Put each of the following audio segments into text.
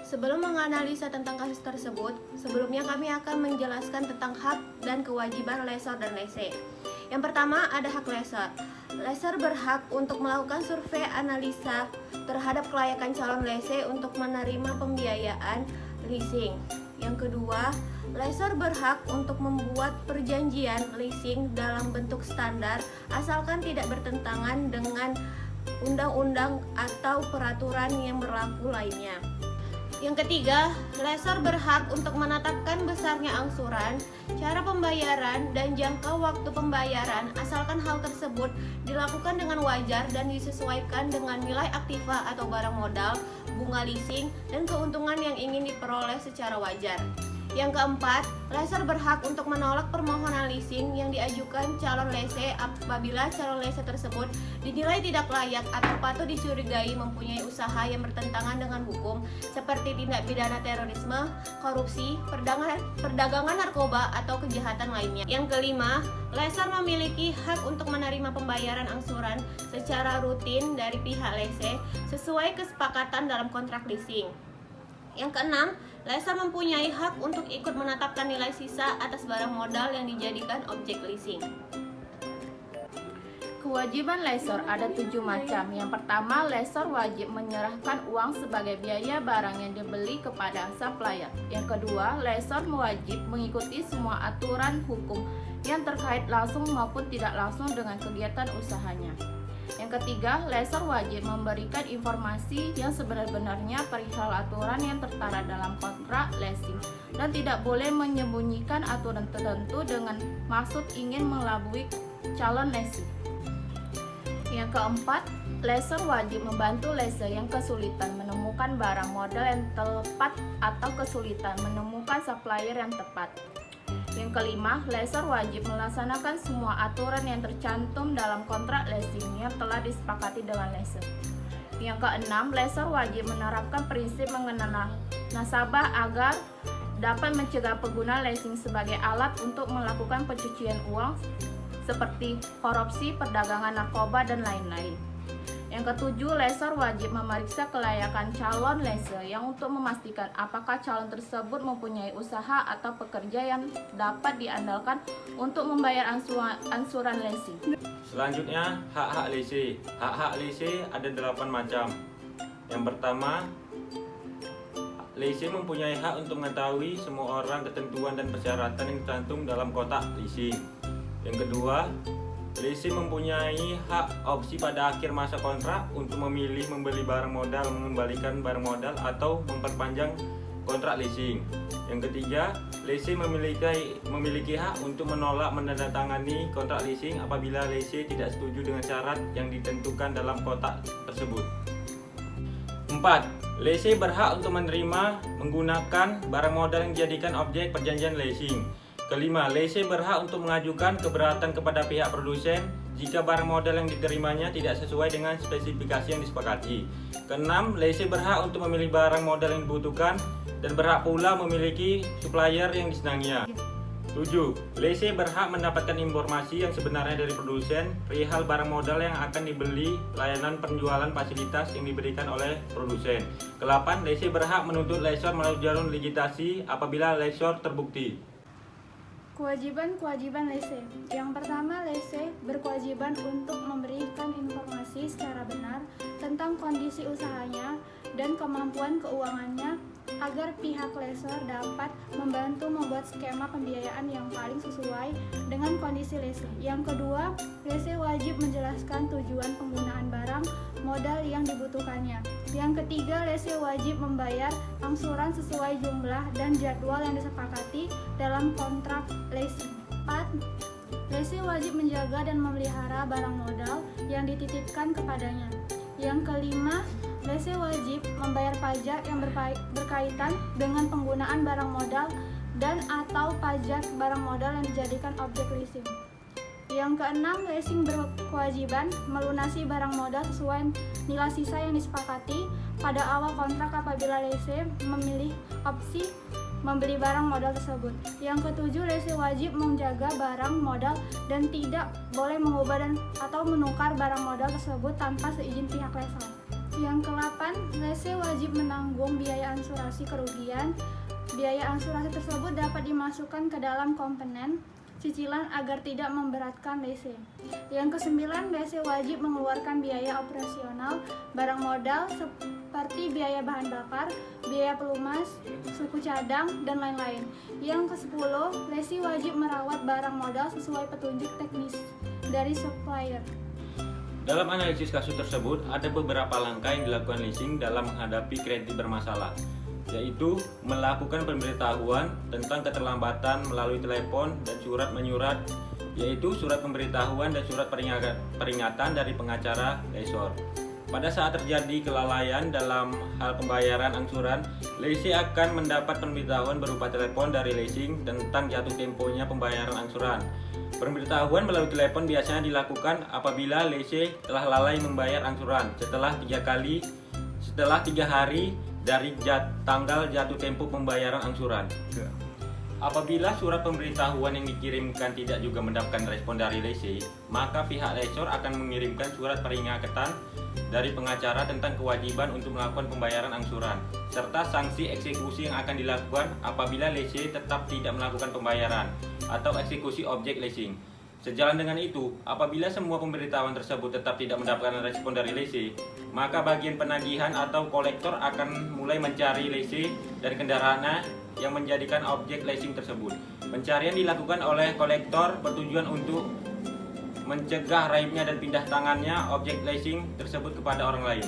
Sebelum menganalisa tentang kasus tersebut, sebelumnya kami akan menjelaskan tentang hak dan kewajiban lessor dan lese. Yang pertama ada hak lessor. Lessor berhak untuk melakukan survei analisa terhadap kelayakan calon lese untuk menerima pembiayaan leasing. Yang kedua, lessor berhak untuk membuat perjanjian leasing dalam bentuk standar asalkan tidak bertentangan dengan undang-undang atau peraturan yang berlaku lainnya. Yang ketiga, lessor berhak untuk menetapkan besarnya angsuran, cara pembayaran, dan jangka waktu pembayaran asalkan hal tersebut dilakukan dengan wajar dan disesuaikan dengan nilai aktiva atau barang modal, bunga leasing, dan keuntungan yang ingin diperoleh secara wajar. Yang keempat, lessor berhak untuk menolak permohonan leasing yang diajukan calon lese apabila calon lese tersebut dinilai tidak layak atau patut dicurigai mempunyai usaha yang bertentangan dengan hukum seperti tindak pidana terorisme, korupsi, perdagangan narkoba, atau kejahatan lainnya. Yang kelima, lessor memiliki hak untuk menerima pembayaran angsuran secara rutin dari pihak lese sesuai kesepakatan dalam kontrak leasing. Yang keenam, lessor mempunyai hak untuk ikut menetapkan nilai sisa atas barang modal yang dijadikan objek leasing. Kewajiban lessor ada 7 macam. Yang pertama, lessor wajib menyerahkan uang sebagai biaya barang yang dibeli kepada supplier. Yang kedua, lessor wajib mengikuti semua aturan hukum yang terkait langsung maupun tidak langsung dengan kegiatan usahanya. Yang ketiga, lessor wajib memberikan informasi yang sebenar-benarnya perihal aturan yang tertera dalam kontrak leasing dan tidak boleh menyembunyikan aturan tertentu dengan maksud ingin mengelabui calon lessee. Yang keempat, lessor wajib membantu lessee yang kesulitan menemukan barang modal yang tepat atau kesulitan menemukan supplier yang tepat. Yang kelima, lessor wajib melaksanakan semua aturan yang tercantum dalam kontrak leasing yang telah disepakati dengan lessor. Yang keenam, lessor wajib menerapkan prinsip mengenal nasabah agar dapat mencegah pengguna leasing sebagai alat untuk melakukan pencucian uang seperti korupsi, perdagangan narkoba, dan lain-lain. Yang ketujuh, lessor wajib memeriksa kelayakan calon lessee yang untuk memastikan apakah calon tersebut mempunyai usaha atau pekerja yang dapat diandalkan untuk membayar angsuran leasing. Selanjutnya, hak-hak lese. Hak-hak lese ada 8 macam. Yang pertama, lese mempunyai hak untuk mengetahui semua orang ketentuan dan persyaratan yang tercantum dalam kotak leasing. Yang kedua, lese mempunyai hak opsi pada akhir masa kontrak untuk memilih membeli barang modal, mengembalikan barang modal, atau memperpanjang kontrak leasing. Yang ketiga, lese memiliki hak untuk menolak menandatangani kontrak leasing apabila lese tidak setuju dengan syarat yang ditentukan dalam kotak tersebut. 4. Lese berhak untuk menerima menggunakan barang modal yang dijadikan objek perjanjian leasing. Kelima, lese berhak untuk mengajukan keberatan kepada pihak produsen jika barang modal yang diterimanya tidak sesuai dengan spesifikasi yang disepakati. Keenam, lese berhak untuk memilih barang modal yang dibutuhkan dan berhak pula memiliki supplier yang disenanginya. 7. Lese berhak mendapatkan informasi yang sebenarnya dari produsen perihal barang modal yang akan dibeli, layanan penjualan fasilitas yang diberikan oleh produsen. 8. Lese berhak menuntut lessor melalui jalur ligitasi apabila lessor terbukti. Kewajiban lese. Yang pertama, lese berkewajiban untuk memberikan informasi secara benar tentang kondisi usahanya dan kemampuan keuangannya agar pihak lessor dapat membantu membuat skema pembiayaan yang paling sesuai dengan kondisi lese. Yang kedua, lese wajib menjelaskan tujuan penggunaan barang modal yang dibutuhkannya. Yang ketiga, lese wajib membayar angsuran sesuai jumlah dan jadwal yang disepakati dalam kontrak leasing. 4. Lese wajib menjaga dan memelihara barang modal yang dititipkan kepadanya. Yang kelima, lese wajib membayar pajak yang berkaitan dengan penggunaan barang modal dan atau pajak barang modal yang dijadikan objek leasing. Yang keenam, leasing berkewajiban melunasi barang modal sesuai nilai sisa yang disepakati pada awal kontrak apabila lese memilih opsi membeli barang modal tersebut. Yang ketujuh, lese wajib menjaga barang modal dan tidak boleh mengubah atau menukar barang modal tersebut tanpa seizin pihak lesor. Yang ke-8, lese wajib menanggung biaya asuransi kerugian. Biaya asuransi tersebut dapat dimasukkan ke dalam komponen cicilan agar tidak memberatkan lese. Yang ke-9, lese wajib mengeluarkan biaya operasional barang modal seperti biaya bahan bakar, biaya pelumas, suku cadang, dan lain-lain. Yang ke-10, lese wajib merawat barang modal sesuai petunjuk teknis dari supplier. Dalam analisis kasus tersebut, ada beberapa langkah yang dilakukan leasing dalam menghadapi kredit bermasalah, yaitu melakukan pemberitahuan tentang keterlambatan melalui telepon dan surat menyurat, yaitu surat pemberitahuan dan surat peringatan dari pengacara lesor. Pada saat terjadi kelalaian dalam hal pembayaran angsuran, lese akan mendapat pemberitahuan berupa telepon dari leasing tentang jatuh temponya pembayaran angsuran. Pemberitahuan melalui telepon biasanya dilakukan apabila lese telah lalai membayar angsuran setelah 3 hari dari tanggal jatuh tempo pembayaran angsuran. Apabila surat pemberitahuan yang dikirimkan tidak juga mendapatkan respon dari lese, maka pihak lesor akan mengirimkan surat peringatan dari pengacara tentang kewajiban untuk melakukan pembayaran angsuran, serta sanksi eksekusi yang akan dilakukan apabila lese tetap tidak melakukan pembayaran atau eksekusi objek leasing. Sejalan dengan itu, apabila semua pemberitahuan tersebut tetap tidak mendapatkan respon dari lese, maka bagian penagihan atau kolektor akan mulai mencari lese dan kendaraannya yang menjadikan objek leasing tersebut. Pencarian dilakukan oleh kolektor bertujuan untuk mencegah raibnya dan pindah tangannya objek leasing tersebut kepada orang lain.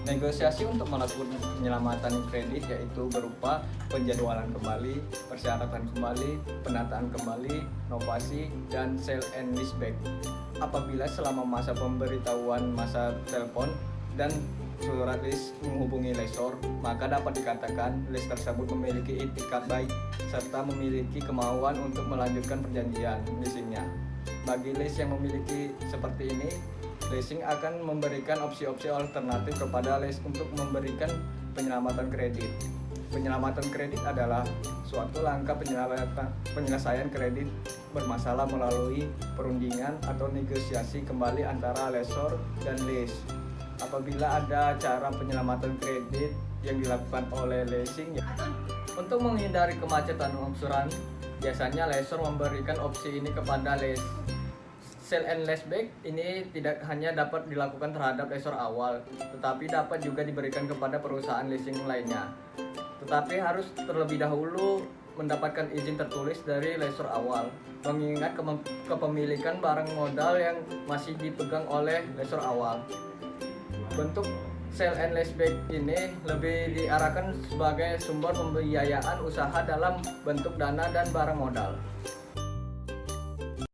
Negosiasi untuk melakukan penyelamatan kredit yaitu berupa penjadwalan kembali, persyaratan kembali, penataan kembali, novasi, dan sale and leaseback. Apabila selama masa pemberitahuan masa telepon dan surat lease menghubungi lesor, maka dapat dikatakan lease tersebut memiliki itikat baik serta memiliki kemauan untuk melanjutkan perjanjian leasingnya. Bagi lease yang memiliki seperti ini, leasing akan memberikan opsi-opsi alternatif kepada lease untuk memberikan penyelamatan kredit. Penyelamatan kredit adalah suatu langkah penyelesaian kredit bermasalah melalui perundingan atau negosiasi kembali antara lesor dan lease. Apabila ada cara penyelamatan kredit yang dilakukan oleh leasing, untuk menghindari kemacetan angsuran, biasanya lesor memberikan opsi ini kepada lease. Sale and leaseback ini tidak hanya dapat dilakukan terhadap lesor awal, tetapi dapat juga diberikan kepada perusahaan leasing lainnya. Tetapi harus terlebih dahulu mendapatkan izin tertulis dari lesor awal, mengingat kepemilikan barang modal yang masih dipegang oleh lesor awal. Bentuk sale and leaseback ini lebih diarahkan sebagai sumber pembiayaan usaha dalam bentuk dana dan barang modal.